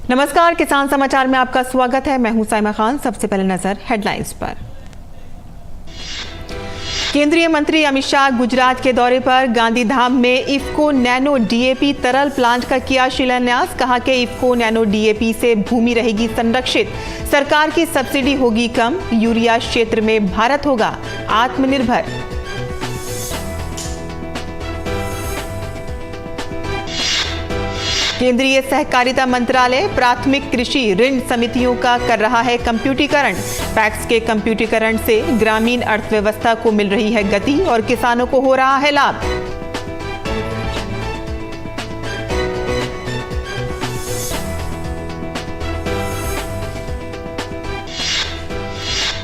नमस्कार, किसान समाचार में आपका स्वागत है। मैं हूं साइमा खान। सबसे पहले नजर हेडलाइंस पर। केंद्रीय मंत्री अमित शाह गुजरात के दौरे पर गांधीधाम में इफ्को नैनो डीएपी तरल प्लांट का किया शिलान्यास। कहा कि इफ्को नैनो डीएपी से भूमि रहेगी संरक्षित, सरकार की सब्सिडी होगी कम, यूरिया क्षेत्र में भारत होगा आत्मनिर्भर। केंद्रीय सहकारिता मंत्रालय प्राथमिक कृषि ऋण समितियों का कर रहा है कंप्यूटरीकरण। पैक्स के कंप्यूटरीकरण से ग्रामीण अर्थव्यवस्था को मिल रही है गति और किसानों को हो रहा है लाभ।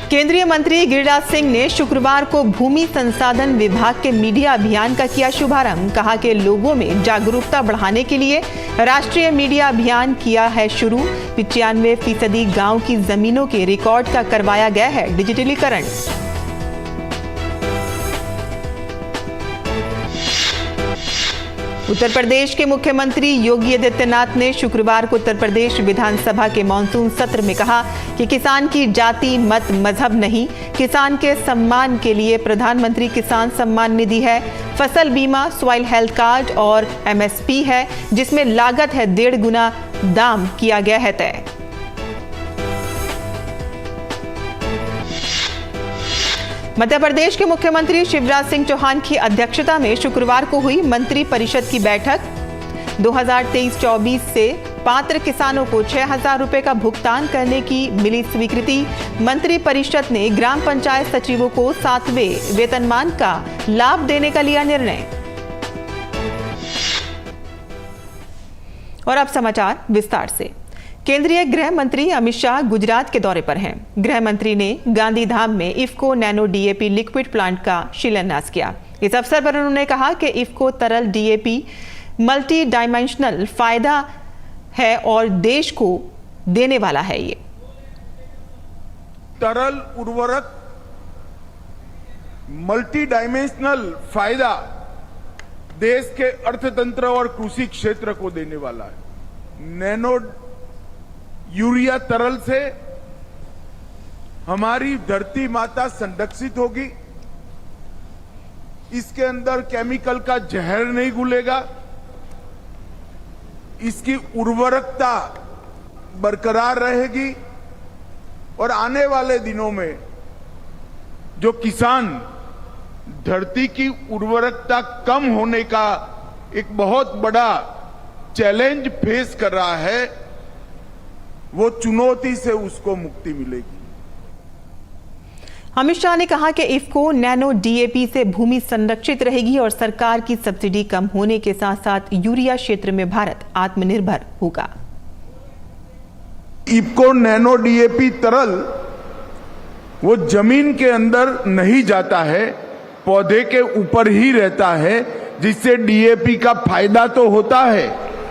केंद्रीय मंत्री गिरिराज सिंह ने शुक्रवार को भूमि संसाधन विभाग के मीडिया अभियान का किया शुभारंभ। कहा कि लोगों में जागरूकता बढ़ाने के लिए राष्ट्रीय मीडिया अभियान किया है शुरू। 95% गांव की जमीनों के रिकॉर्ड का करवाया गया है डिजिटलीकरण। उत्तर प्रदेश के मुख्यमंत्री योगी आदित्यनाथ ने शुक्रवार को उत्तर प्रदेश विधानसभा के मानसून सत्र में कहा कि किसान की जाति, मत, मजहब नहीं, किसान के सम्मान के लिए प्रधानमंत्री किसान सम्मान निधि है, फसल बीमा, सॉइल हेल्थ कार्ड और एमएसपी है, जिसमें लागत है 1.5 गुना, दाम किया गया है तय। मध्य प्रदेश के मुख्यमंत्री शिवराज सिंह चौहान की अध्यक्षता में शुक्रवार को हुई मंत्री परिषद की बैठक। 2023-24 से पात्र किसानों को 6,000 रुपए का भुगतान करने की मिली स्वीकृति। मंत्री परिषद ने ग्राम पंचायत सचिवों को 7वें वेतनमान का लाभ देने का लिया निर्णय। और अब समाचार विस्तार से। केंद्रीय गृह मंत्री अमित शाह गुजरात के दौरे पर हैं। गृह मंत्री ने गांधीधाम में IFFCO nano DAP liquid plant का शिलान्यास किया। इस अवसर पर उन्होंने कहा कि इफ्को तरल डीएपी मल्टी डायमेंशनल फायदा है और देश को देने वाला है। ये तरल उर्वरक मल्टी डायमेंशनल फायदा देश के अर्थतंत्र और कृषि क्षेत्र को देने वाला है। नैनो यूरिया तरल से हमारी धरती माता संरक्षित होगी। इसके अंदर केमिकल का जहर नहीं घुलेगा। इसकी उर्वरकता बरकरार रहेगी और आने वाले दिनों में जो किसान धरती की उर्वरकता कम होने का एक बहुत बड़ा चैलेंज फेस कर रहा है, वो चुनौती से उसको मुक्ति मिलेगी। अमित शाह ने कहा कि इफ्को नैनो डीएपी से भूमि संरक्षित रहेगी और सरकार की सब्सिडी कम होने के साथ साथ यूरिया क्षेत्र में भारत आत्मनिर्भर होगा। इफ्को नैनो डीएपी तरल वो जमीन के अंदर नहीं जाता है, पौधे के ऊपर ही रहता है, जिससे डीएपी का फायदा तो होता है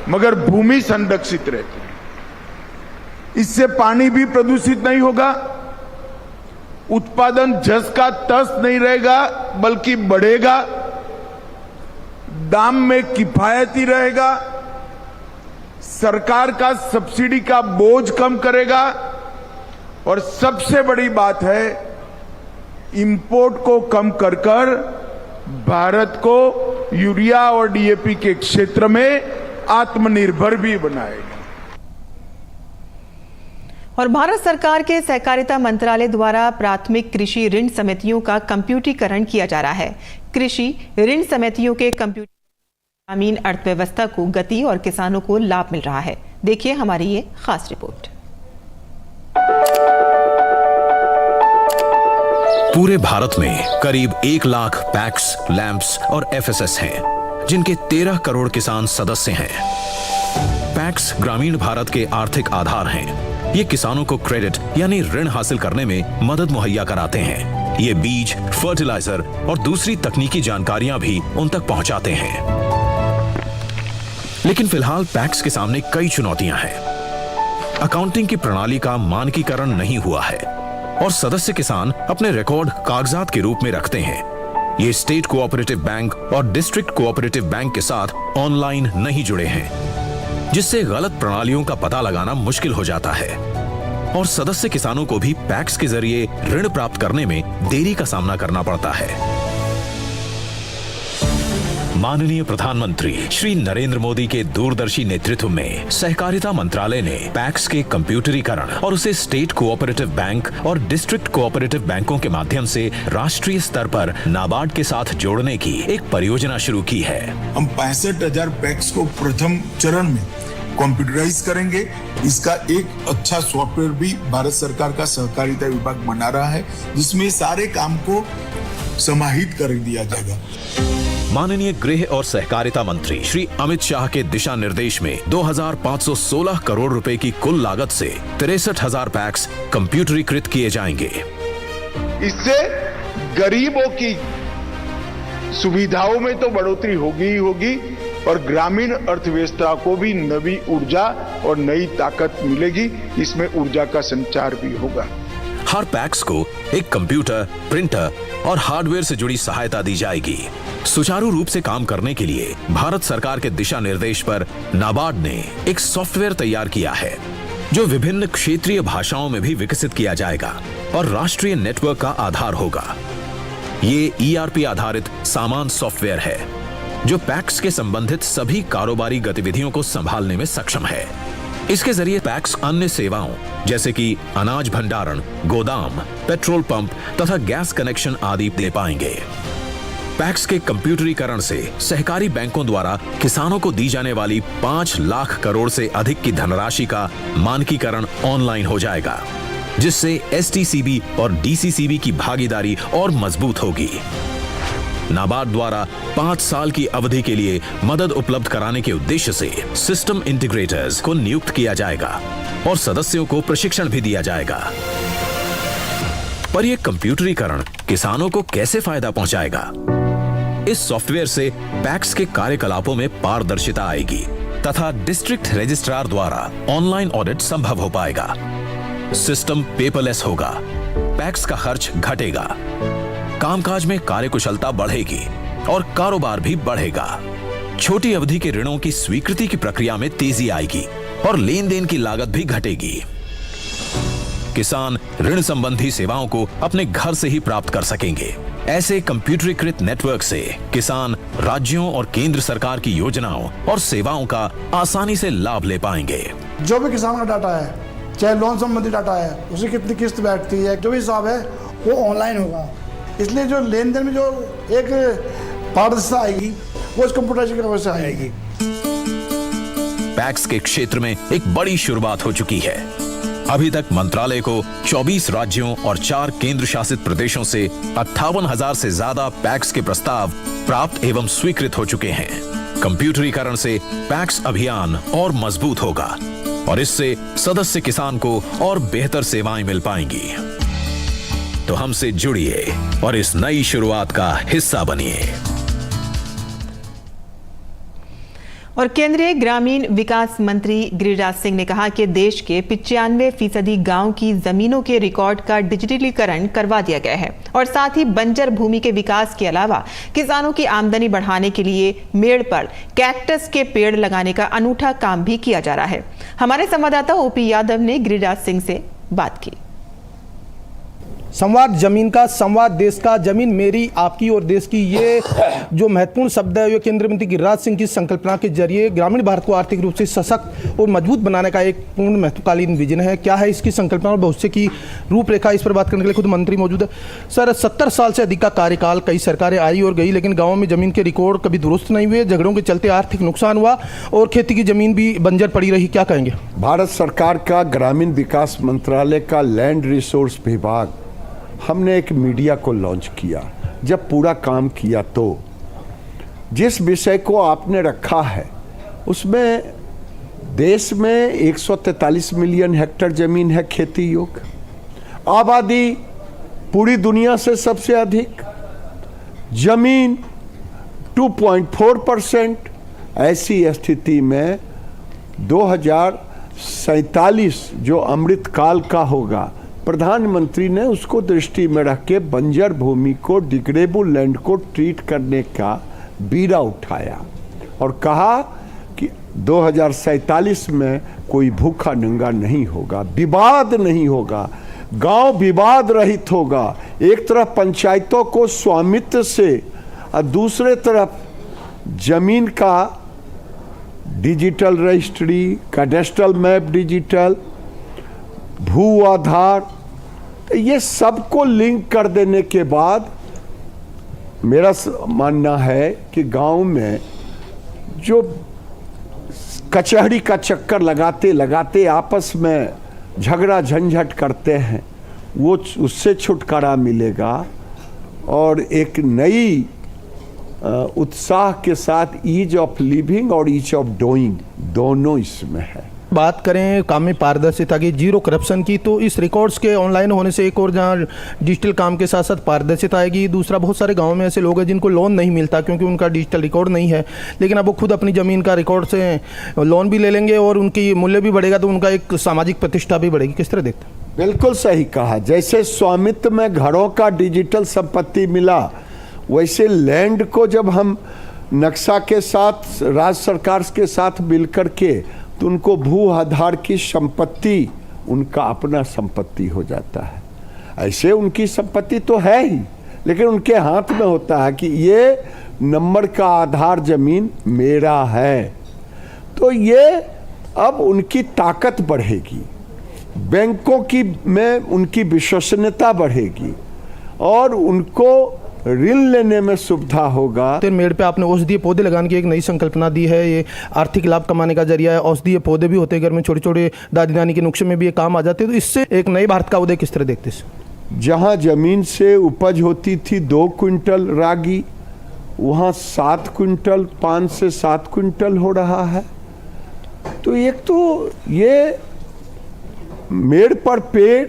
मगर भूमि संरक्षित रहती है। इससे पानी भी प्रदूषित नहीं होगा, उत्पादन जस का तस नहीं रहेगा बल्कि बढ़ेगा, दाम में किफायती रहेगा, सरकार का सब्सिडी का बोझ कम करेगा और सबसे बड़ी बात है इंपोर्ट को कम कर भारत को यूरिया और डीएपी के क्षेत्र में आत्मनिर्भर भी बनाएगा। और भारत सरकार के सहकारिता मंत्रालय द्वारा प्राथमिक कृषि ऋण समितियों का कंप्यूटरीकरण किया जा रहा है। कृषि ऋण समितियों के कंप्यूटर ग्रामीण अर्थव्यवस्था को गति और किसानों को लाभ मिल रहा है। देखिए हमारी ये खास रिपोर्ट। पूरे भारत में करीब 1 लाख पैक्स, लैंप्स और एफएसएस हैं, जिनके 13 करोड़ किसान सदस्य हैं। पैक्स ग्रामीण भारत के आर्थिक आधार हैं। ये किसानों को क्रेडिट यानी ऋण हासिल करने में मदद मुहैया कराते हैं। ये बीज, फर्टिलाइजर और दूसरी तकनीकी जानकारियां भी उन तक पहुंचाते हैं। लेकिन फिलहाल पैक्स के सामने कई चुनौतियां हैं। अकाउंटिंग की प्रणाली का मानकीकरण नहीं हुआ है और सदस्य किसान अपने रिकॉर्ड कागजात के रूप में रखते हैं। ये स्टेट कोऑपरेटिव बैंक और डिस्ट्रिक्ट कोऑपरेटिव बैंक के साथ ऑनलाइन नहीं जुड़े हैं। जिससे गलत प्रणालियों का पता लगाना मुश्किल हो जाता है और सदस्य किसानों को भी पैक्स के जरिए ऋण प्राप्त करने में देरी का सामना करना पड़ता है। माननीय प्रधानमंत्री श्री नरेंद्र मोदी के दूरदर्शी नेतृत्व में सहकारिता मंत्रालय ने पैक्स के कंप्यूटरीकरण और उसे स्टेट कोऑपरेटिव बैंक और डिस्ट्रिक्ट कोऑपरेटिव बैंकों के माध्यम से राष्ट्रीय स्तर पर नाबार्ड के साथ जोड़ने की एक परियोजना शुरू की है। हम 65,000 पैक्स को प्रथम चरण में कंप्यूटराइज करेंगे। इसका एक अच्छा सॉफ्टवेयर भी भारत सरकार का सहकारिता विभाग बना रहा है, जिसमें सारे काम को समाहित कर दिया जाएगा। माननीय गृह और सहकारिता मंत्री श्री अमित शाह के दिशा निर्देश में 2,516 करोड़ रुपए की कुल लागत से 63,000 पैक्स कंप्यूटरीकृत किए जाएंगे। इससे गरीबों की सुविधाओं में तो बढ़ोतरी होगी ही होगी और ग्रामीण अर्थव्यवस्था को भी नई ऊर्जा और नई ताकत मिलेगी। इसमें ऊर्जा का संचार भी होगा। हर पैक्स को एक कंप्यूटर, प्रिंटर और हार्डवेयर से जुड़ी सहायता दी जाएगी। सुचारू रूप से काम करने के लिए भारत सरकार के दिशा निर्देश पर नाबार्ड ने एक सॉफ्टवेयर तैयार किया है जो विभिन्न क्षेत्रीय भाषाओं में भी विकसित किया जाएगा और राष्ट्रीय नेटवर्क का आधार होगा। ये ERP आधारित सामान सॉफ्टवेयर है जो पैक्स के संबंधित सभी कारोबारी गतिविधियों को संभालने में सक्षम है। इसके जरिए पैक्स अन्य सेवाओं जैसे कि अनाज भंडारण, गोदाम, पेट्रोल पंप तथा गैस कनेक्शन आदि दे पाएंगे। पैक्स के कंप्यूटरीकरण से सहकारी बैंकों द्वारा किसानों को दी जाने वाली 5 लाख करोड़ से अधिक की धनराशि का मानकीकरण ऑनलाइन हो जाएगा, जिससे STCB और DCCB की भागीदारी और मजबूत होगी। नाबार्ड द्वारा 5 साल की अवधि के लिए मदद उपलब्ध कराने के उद्देश्य से सिस्टम इंटीग्रेटर्स को नियुक्त किया जाएगा और सदस्यों को प्रशिक्षण भी दिया जाएगा। पर यह कंप्यूटरीकरण किसानों को कैसे फायदा पहुंचाएगा? इस सॉफ्टवेयर से पैक्स के कार्यकलापों में पारदर्शिता आएगी तथा डिस्ट्रिक्ट रजिस्ट्रार द्वारा ऑनलाइन ऑडिट संभव हो पाएगा। सिस्टम पेपरलेस होगा, पैक्स का खर्च घटेगा, कामकाज में कार्यकुशलता बढ़ेगी और कारोबार भी बढ़ेगा। छोटी अवधि के ऋणों की स्वीकृति की प्रक्रिया में तेजी आएगी और लेन देन की लागत भी घटेगी। किसान ऋण संबंधी सेवाओं को अपने घर से ही प्राप्त कर सकेंगे। ऐसे कंप्यूटरीकृत नेटवर्क से किसान राज्यों और केंद्र सरकार की योजनाओं और सेवाओं का आसानी से लाभ ले पाएंगे। जो भी किसान का डाटा है, चाहे लोन संबंधी डाटा है, उसे कितनी किस्त बैठती है, जो भी हिसाब है वो ऑनलाइन होगा। इसलिए जो लेन देन में जो एक पारदर्शिता आएगी वो इस कंप्यूटराइजेशन की वजह से आएगी। पैक्स के क्षेत्र में एक बड़ी शुरुआत हो चुकी है। अभी तक मंत्रालय को 24 राज्यों और 4 केंद्र शासित प्रदेशों से 58,000 से ज्यादा पैक्स के प्रस्ताव प्राप्त एवं स्वीकृत हो चुके हैं। कंप्यूटरीकरण से पैक्स अभियान और मजबूत होगा और इससे सदस्य किसान को और बेहतर सेवाएं मिल पाएंगी। तो हमसे जुड़िए और इस नई शुरुआत का हिस्सा बनिए। और केंद्रीय ग्रामीण विकास मंत्री गिरिराज सिंह ने कहा कि देश के 95% गांव की जमीनों के रिकॉर्ड का डिजिटलीकरण करवा दिया गया है और साथ ही बंजर भूमि के विकास के अलावा किसानों की आमदनी बढ़ाने के लिए मेड़ पर कैक्टस के पेड़ लगाने का अनूठा काम भी किया जा रहा है। हमारे संवाददाता OP यादव ने गिरिराज सिंह से बात की। संवाद जमीन का, संवाद देश का, जमीन मेरी, आपकी और देश की, ये जो महत्वपूर्ण शब्द है, ये केंद्रीय मंत्री गिरिराज सिंह की संकल्पना के जरिए ग्रामीण भारत को आर्थिक रूप से सशक्त और मजबूत बनाने का एक पूर्ण महत्वकालीन विजन है। क्या है इसकी संकल्पना और भविष्य की रूपरेखा, इस पर बात करने के लिए खुद मंत्री मौजूद है। सर, 70 साल से अधिक का कार्यकाल, कई सरकारें आई और गई, लेकिन गाँव में जमीन के रिकॉर्ड कभी दुरुस्त नहीं हुए, झगड़ों के चलते आर्थिक नुकसान हुआ और खेती की जमीन भी बंजर पड़ी रही। क्या कहेंगे? भारत सरकार का ग्रामीण विकास मंत्रालय का लैंड रिसोर्स विभाग, हमने एक मीडिया को लॉन्च किया। जब पूरा काम किया तो जिस विषय को आपने रखा है उसमें देश में 143 मिलियन हेक्टेयर जमीन है खेती योग्य, आबादी पूरी दुनिया से सबसे अधिक, जमीन 2.4%। ऐसी स्थिति में 2047 जो अमृत काल का होगा, प्रधानमंत्री ने उसको दृष्टि में रख के बंजर भूमि को, डिग्रेडेबल लैंड को ट्रीट करने का बीड़ा उठाया और कहा कि 2047 में कोई भूखा नंगा नहीं होगा, विवाद नहीं होगा, गांव विवाद रहित होगा। एक तरफ पंचायतों को स्वामित्व से और दूसरे तरफ जमीन का digital registry, cadastral map digital, भू आधार, ये सबको लिंक कर देने के बाद मेरा मानना है कि गांव में जो कचहरी का चक्कर लगाते लगाते आपस में झगड़ा झंझट करते हैं, वो उससे छुटकारा मिलेगा और एक नई उत्साह के साथ ईज ऑफ लिविंग और ईज ऑफ डूइंग दोनों इसमें है। बात करें काम में पारदर्शिता की, जीरो करप्शन की, तो इस रिकॉर्ड्स के ऑनलाइन होने से एक और जहां डिजिटल काम के साथ साथ पारदर्शिता आएगी, दूसरा बहुत सारे गांव में ऐसे लोग हैं जिनको लोन नहीं मिलता क्योंकि उनका डिजिटल रिकॉर्ड नहीं है, लेकिन अब वो खुद अपनी ज़मीन का रिकॉर्ड से लोन भी ले लेंगे और उनकी मूल्य भी बढ़ेगा, तो उनका एक सामाजिक प्रतिष्ठा भी बढ़ेगी। किस तरह देखते हैं? बिल्कुल सही कहा। जैसे स्वामित्व में घरों का डिजिटल संपत्ति मिला, वैसे लैंड को जब हम नक्शा के साथ राज्य सरकार के साथ मिलकर के, तो उनको भू आधार की संपत्ति उनका अपना संपत्ति हो जाता है। ऐसे उनकी संपत्ति तो है ही, लेकिन उनके हाथ में होता है कि ये नंबर का आधार जमीन मेरा है। तो ये अब उनकी ताकत बढ़ेगी, बैंकों की में उनकी विश्वसनीयता बढ़ेगी और उनको ऋण लेने में सुविधा होगा। मेड़ पे आपने औषधीय पौधे लगाने की एक नई संकल्पना दी है, ये आर्थिक लाभ कमाने का जरिया है। औषधीय पौधे भी होते हैं घर में, छोटे छोटे दादी नानी के नुस्खे में भी ये काम आ जाते हैं, तो इससे एक नए भारत का उदय किस तरह देखते हैं? जहाँ जमीन से उपज होती थी 2 क्विंटल रागी, वहाँ 7 क्विंटल, 5 से 7 क्विंटल हो रहा है। तो एक तो ये मेड़ पर पेड़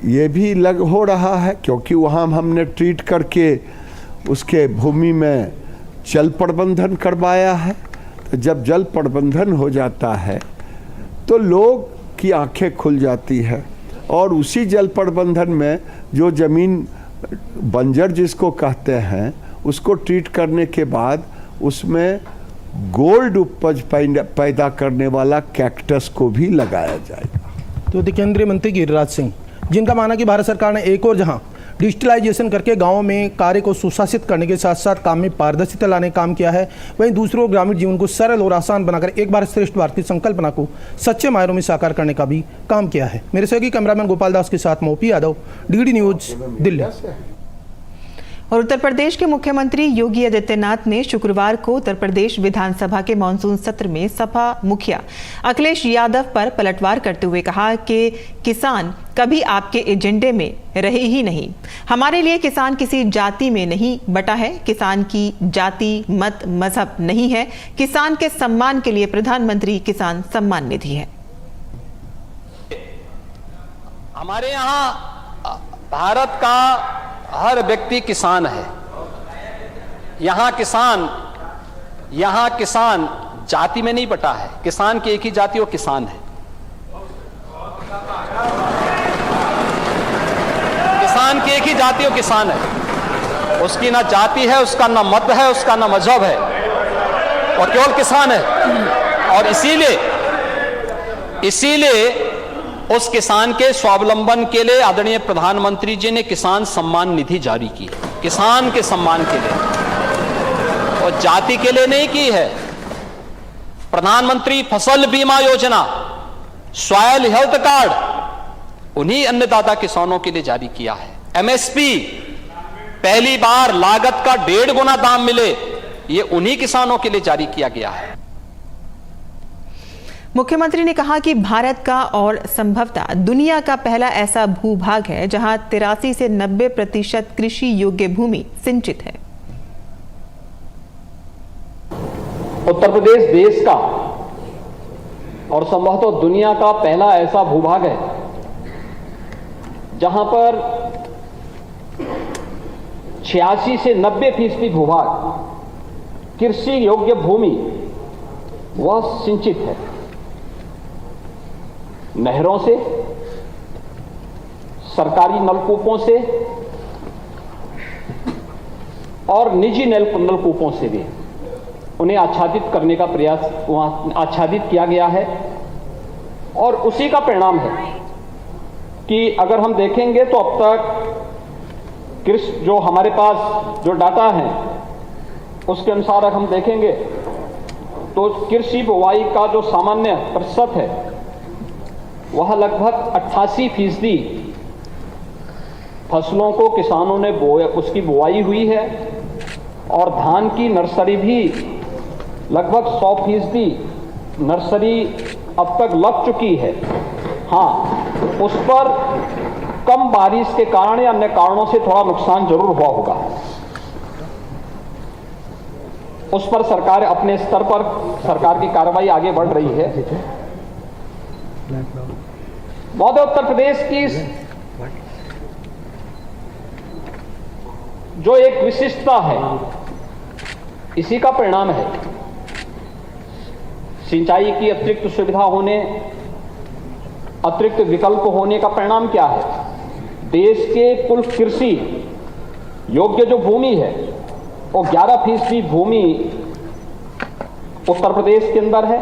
ये भी लग हो रहा है, क्योंकि वहाँ हमने ट्रीट करके उसके भूमि में जल प्रबंधन करवाया है। तो जब जल प्रबंधन हो जाता है तो लोग की आंखें खुल जाती है और उसी जल प्रबंधन में जो ज़मीन बंजर जिसको कहते हैं, उसको ट्रीट करने के बाद उसमें गोल्ड उपज पैदा करने वाला कैक्टस को भी लगाया जाएगा। तो केंद्रीय मंत्री गिरिराज सिंह, जिनका माना कि भारत सरकार ने एक और जहां डिजिटलाइजेशन करके गांवों में कार्य को सुशासित करने के साथ साथ काम में पारदर्शिता लाने का काम किया है, वहीं दूसरों ग्रामीण जीवन को सरल और आसान बनाकर एक भारत श्रेष्ठ भारत की संकल्पना को सच्चे मायनों में साकार करने का भी काम किया है। मेरे सहयोगी कैमरामैन गोपाल दास के साथ मोपी यादव, डीडी न्यूज, दिल्ली। और उत्तर प्रदेश के मुख्यमंत्री योगी आदित्यनाथ ने शुक्रवार को उत्तर प्रदेश विधानसभा के मानसून सत्र में सपा मुखिया अखिलेश यादव पर पलटवार करते हुए कहा कि किसान कभी आपके एजेंडे में रहे ही नहीं। हमारे लिए किसान किसी जाति में नहीं बटा है, किसान की जाति मत मजहब नहीं है, किसान के सम्मान के लिए प्रधानमंत्री किसान सम्मान निधि है। हमारे यहाँ भारत का हर व्यक्ति किसान है। यहाँ किसान जाति में नहीं बटा है, किसान की एक ही जाति, वो किसान है। किसान की एक ही जाति, वो किसान है। उसकी ना जाति है, उसका ना मत है, उसका ना मजहब है, और केवल किसान है। और इसीलिए उस किसान के स्वावलंबन के लिए आदरणीय प्रधानमंत्री जी ने किसान सम्मान निधि जारी की, किसान के सम्मान के लिए, और जाति के लिए नहीं की है। प्रधानमंत्री फसल बीमा योजना, सॉयल हेल्थ कार्ड उन्हीं अन्नदाता किसानों के लिए जारी किया है। एमएसपी, पहली बार लागत का 1.5 गुना दाम मिले, ये उन्हीं किसानों के लिए जारी किया गया है। मुख्यमंत्री ने कहा कि भारत का और संभवतः दुनिया का पहला ऐसा भूभाग है जहां 83 से 90% कृषि योग्य भूमि सिंचित है। उत्तर प्रदेश देश का और संभवतः दुनिया का पहला ऐसा भूभाग है जहां पर 86 से 90% भूभाग कृषि योग्य भूमि वह सिंचित है। नहरों से, सरकारी नलकूपों से और निजी नलकूपों से भी। उन्हें आच्छादित करने का प्रयास वहाँ आच्छादित किया गया है और उसी का परिणाम है कि अगर हम देखेंगे तो अब तक कृषि जो हमारे पास जो डाटा है उसके अनुसार अगर हम देखेंगे तो कृषि बुवाई का जो सामान्य प्रतिशत है वह लगभग 88% फसलों को किसानों ने उसकी बुवाई हुई है और धान की नर्सरी भी लगभग 100% नर्सरी अब तक लग चुकी है। हाँ, उस पर कम बारिश के कारण या अन्य कारणों से थोड़ा नुकसान जरूर हुआ होगा। उस पर सरकार अपने स्तर पर सरकार की कार्रवाई आगे बढ़ रही है। महोदय, उत्तर प्रदेश की जो एक विशिष्टता है इसी का परिणाम है। सिंचाई की अतिरिक्त सुविधा होने, अतिरिक्त विकल्प होने का परिणाम क्या है? देश के कुल कृषि योग्य जो भूमि है वो 11% भूमि उत्तर प्रदेश के अंदर है।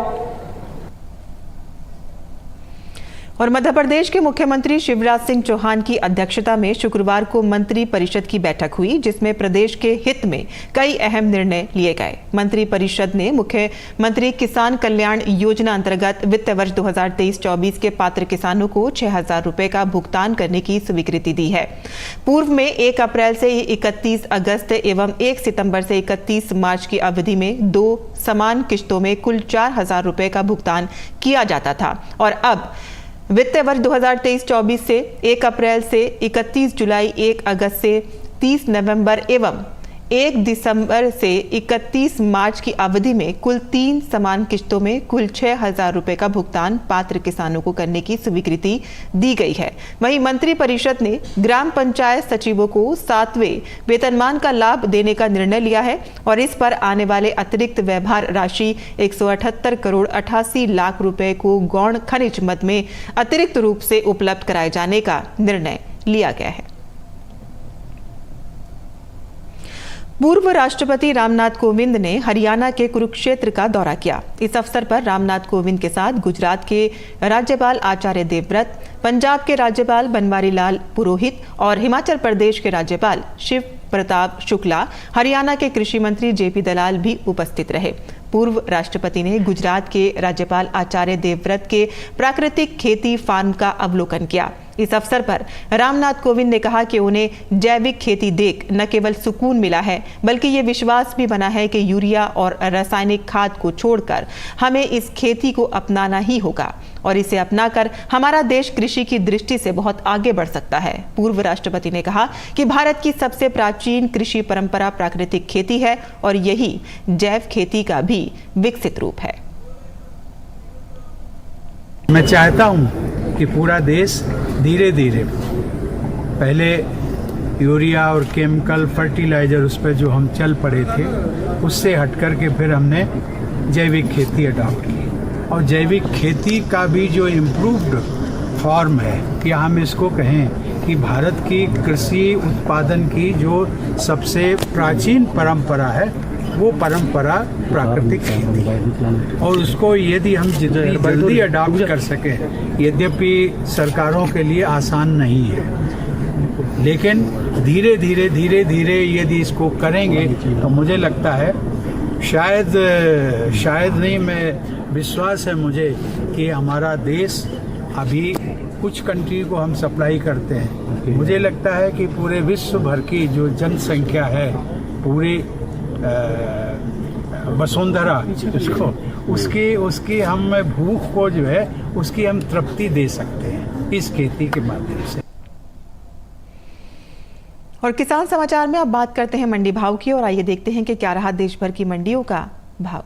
और मध्य प्रदेश के मुख्यमंत्री शिवराज सिंह चौहान की अध्यक्षता में शुक्रवार को मंत्री परिषद की बैठक हुई, जिसमें प्रदेश के हित में कई अहम निर्णय लिए गए। मंत्री परिषद ने मुख्यमंत्री किसान कल्याण योजना अंतर्गत वित्त वर्ष 2023-24 के पात्र किसानों को 6,000 रुपए का भुगतान करने की स्वीकृति दी है। पूर्व में 1 अप्रैल से 31 अगस्त एवं 1 सितंबर से 31 मार्च की अवधि में 2 समान किश्तों में कुल 4,000 रुपए का भुगतान किया जाता था और अब वित्त वर्ष 2023-24 से 1 अप्रैल से 31 जुलाई, 1 अगस्त से 30 नवंबर एवं 1 दिसंबर से 31 मार्च की अवधि में कुल 3 समान किश्तों में कुल 6,000 रुपए का भुगतान पात्र किसानों को करने की स्वीकृति दी गई है। वहीं मंत्री परिषद ने ग्राम पंचायत सचिवों को 7वें वेतनमान का लाभ देने का निर्णय लिया है और इस पर आने वाले अतिरिक्त व्यवहार राशि 178 करोड़ 88 लाख रुपए को गौण खनिज मद में अतिरिक्त रूप से उपलब्ध कराए जाने का निर्णय लिया गया है। पूर्व राष्ट्रपति रामनाथ कोविंद ने हरियाणा के कुरुक्षेत्र का दौरा किया। इस अवसर पर रामनाथ कोविंद के साथ गुजरात के राज्यपाल आचार्य देवव्रत, पंजाब के राज्यपाल बनवारी लाल पुरोहित और हिमाचल प्रदेश के राज्यपाल शिव प्रताप शुक्ला, हरियाणा के कृषि मंत्री जेपी दलाल भी उपस्थित रहे। पूर्व राष्ट्रपति ने गुजरात के राज्यपाल आचार्य देवव्रत के प्राकृतिक खेती फार्म का अवलोकन किया। इस अवसर पर रामनाथ कोविंद ने कहा कि उन्हें जैविक खेती देख न केवल सुकून मिला है बल्कि ये विश्वास भी बना है कि यूरिया और रासायनिक खाद को छोड़कर हमें इस खेती को अपनाना ही होगा और इसे अपनाकर हमारा देश कृषि की दृष्टि से बहुत आगे बढ़ सकता है। पूर्व राष्ट्रपति ने कहा कि भारत की सबसे प्राचीन कृषि परंपरा प्राकृतिक खेती है और यही जैव खेती का भी विकसित रूप है। मैं चाहता हूं कि पूरा देश धीरे धीरे, पहले यूरिया और केमिकल फर्टिलाइजर उस पर जो हम चल पड़े थे उससे हट कर के फिर हमने जैविक खेती अडॉप्ट की और जैविक खेती का भी जो इम्प्रूव्ड फॉर्म है या हम इसको कहें कि भारत की कृषि उत्पादन की जो सबसे प्राचीन परंपरा है वो परंपरा प्राकृतिक खेती है और उसको यदि हम जितनी जल्दी अडॉप्ट कर सके, यद्यपि सरकारों के लिए आसान नहीं है, लेकिन धीरे धीरे यदि इसको करेंगे तो मुझे लगता है शायद नहीं, मैं विश्वास है मुझे कि हमारा देश अभी कुछ कंट्री को हम सप्लाई करते हैं। मुझे लगता है कि पूरे विश्व भर की जो जनसंख्या है, पूरी वसुंधरा उसकी हम भूख को जो है उसकी हम तृप्ति दे सकते हैं इस खेती के माध्यम से। और किसान समाचार में अब बात करते हैं मंडी भाव की और आइए देखते हैं कि क्या रहा देश भर की मंडियों का भाव।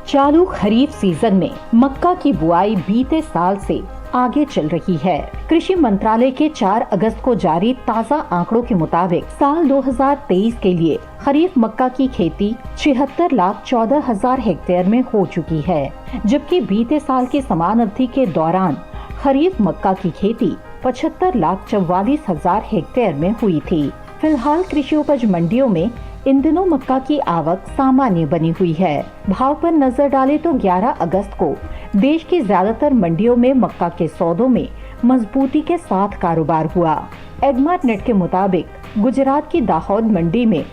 चालू खरीफ सीजन में मक्का की बुआई बीते साल से आगे चल रही है। कृषि मंत्रालय के 4 अगस्त को जारी ताज़ा आंकड़ों के मुताबिक साल 2023 के लिए खरीफ मक्का की खेती 76,14,000 हेक्टेयर में हो चुकी है, जबकि बीते साल के समान अवधि के दौरान खरीफ मक्का की खेती 75,44,000 हेक्टेयर में हुई थी। फिलहाल कृषि उपज मंडियों में इन दिनों मक्का की आवक सामान्य बनी हुई है। भाव पर नजर डालें तो 11 अगस्त को देश की ज्यादातर मंडियों में मक्का के सौदों में मजबूती के साथ कारोबार हुआ। एगमार्ट नेट के मुताबिक गुजरात की दाहोद मंडी में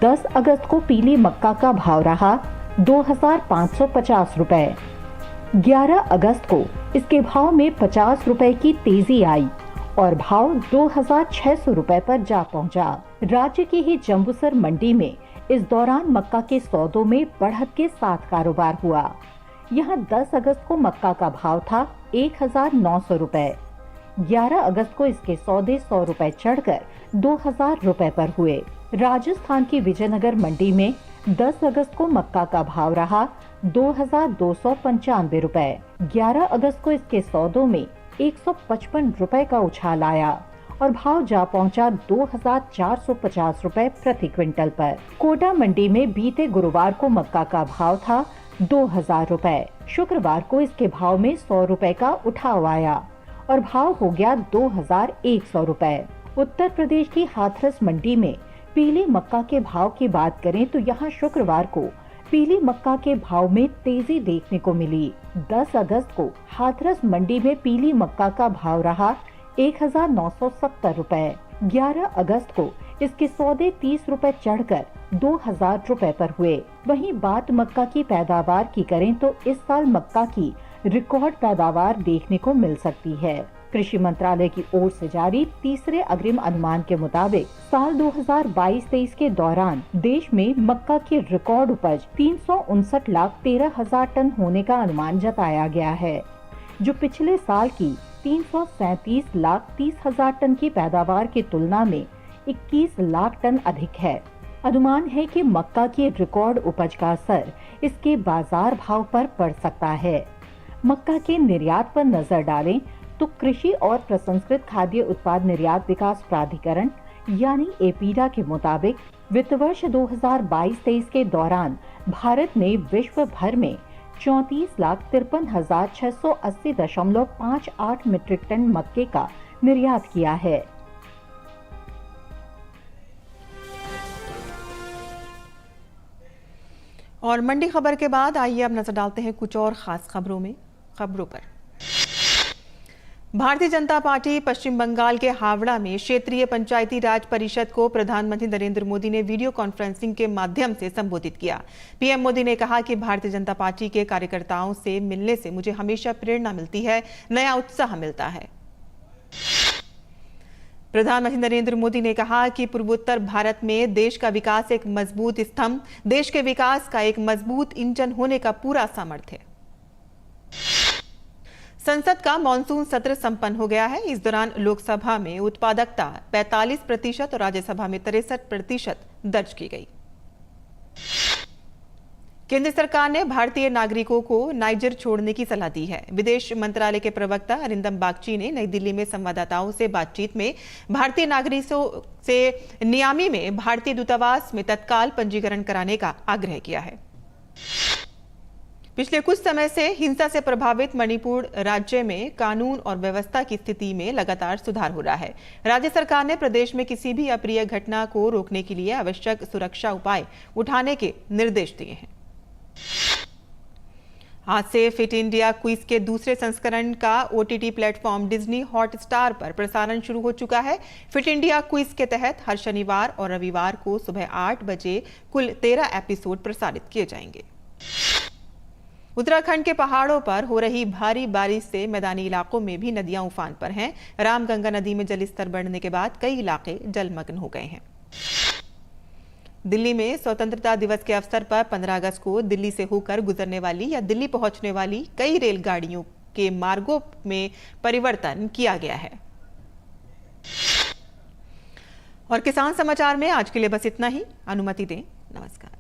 10 अगस्त को पीली मक्का का भाव रहा 2,550 रुपए। 11 अगस्त को इसके भाव में 50 रुपए की तेजी आई और भाव 2,600 रुपए पर जा पहुंचा। राज्य की ही जम्बूसर मंडी में इस दौरान मक्का के सौदों में बढ़त के साथ कारोबार हुआ। यहां 10 अगस्त को मक्का का भाव था 1,900 रुपए। 11 अगस्त को इसके सौदे 100 रुपए चढ़कर 2,000 रुपए पर हुए। राजस्थान की विजयनगर मंडी में 10 अगस्त को मक्का का भाव रहा 2,295 रुपए। 11 अगस्त को इसके सौदों में 155 रुपए का उछाल आया और भाव जा पहुंचा 2,450 रुपए प्रति क्विंटल पर। कोटा मंडी में बीते गुरुवार को मक्का का भाव था 2,000 रुपए। शुक्रवार को इसके भाव में 100 रुपए का उठाव आया और भाव हो गया 2,100 रुपए। उत्तर प्रदेश की हाथरस मंडी में पीली मक्का के भाव की बात करें तो यहाँ शुक्रवार को पीली मक्का के भाव में तेजी देखने को मिली। 10 अगस्त को हाथरस मंडी में पीली मक्का का भाव रहा 1,970 रुपए। 11 अगस्त को इसके सौदे 30 रुपए चढ़कर 2,000 रुपए पर हुए। वहीं बात मक्का की पैदावार की करें तो इस साल मक्का की रिकॉर्ड पैदावार देखने को मिल सकती है। कृषि मंत्रालय की ओर से जारी तीसरे अग्रिम अनुमान के मुताबिक साल 2022-23 के दौरान देश में मक्का की रिकॉर्ड उपज 359,13,000 टन होने का अनुमान जताया गया है, जो पिछले साल की 337,30,000 टन की पैदावार की तुलना में 21 लाख टन अधिक है। अनुमान है कि मक्का की रिकॉर्ड उपज का असर इसके बाजार भाव पर पड़ सकता है। मक्का के निर्यात पर नजर डालें तो कृषि और प्रसंस्कृत खाद्य उत्पाद निर्यात विकास प्राधिकरण यानी एपीडा के मुताबिक वित्त वर्ष 2022-23 के दौरान भारत ने विश्व भर में 34,53,680.58 मीट्रिक टन मक्के का निर्यात किया है। और मंडी खबर के बाद आइए अब नजर डालते हैं कुछ और खास खबरों पर। भारतीय जनता पार्टी पश्चिम बंगाल के हावड़ा में क्षेत्रीय पंचायती राज परिषद को प्रधानमंत्री नरेंद्र मोदी ने वीडियो कॉन्फ्रेंसिंग के माध्यम से संबोधित किया। पीएम मोदी ने कहा कि भारतीय जनता पार्टी के कार्यकर्ताओं से मिलने से मुझे हमेशा प्रेरणा मिलती है, नया उत्साह मिलता है। प्रधानमंत्री नरेंद्र मोदी ने कहा कि पूर्वोत्तर भारत में देश का विकास एक मजबूत स्तंभ, देश के विकास का एक मजबूत इंजन होने का पूरा सामर्थ्य है। संसद का मॉनसून सत्र संपन्न हो गया है। इस दौरान लोकसभा में उत्पादकता 45% और राज्यसभा में 63% दर्ज की गई। केंद्र सरकार ने भारतीय नागरिकों को नाइजर छोड़ने की सलाह दी है। विदेश मंत्रालय के प्रवक्ता अरिंदम बागची ने नई दिल्ली में संवाददाताओं से बातचीत में भारतीय नागरिकों से नियामी में भारतीय दूतावास में तत्काल पंजीकरण कराने का आग्रह किया है। पिछले कुछ समय से हिंसा से प्रभावित मणिपुर राज्य में कानून और व्यवस्था की स्थिति में लगातार सुधार हो रहा है। राज्य सरकार ने प्रदेश में किसी भी अप्रिय घटना को रोकने के लिए आवश्यक सुरक्षा उपाय उठाने के निर्देश दिए हैं। आज से फिट इंडिया क्विज के दूसरे संस्करण का ओटीटी प्लेटफॉर्म डिज्नी हॉटस्टार पर प्रसारण शुरू हो चुका है। फिट इंडिया क्विज के तहत हर शनिवार और रविवार को सुबह 8 बजे कुल 13 एपिसोड प्रसारित किए जाएंगे। उत्तराखंड के पहाड़ों पर हो रही भारी बारिश से मैदानी इलाकों में भी नदियां उफान पर हैं। रामगंगा नदी में जलस्तर बढ़ने के बाद कई इलाके जलमग्न हो गए हैं। दिल्ली में स्वतंत्रता दिवस के अवसर पर 15 अगस्त को दिल्ली से होकर गुजरने वाली या दिल्ली पहुंचने वाली कई रेलगाड़ियों के मार्गों में परिवर्तन किया गया है। और किसान समाचार में आज के लिए बस इतना ही। अनुमति दें। नमस्कार।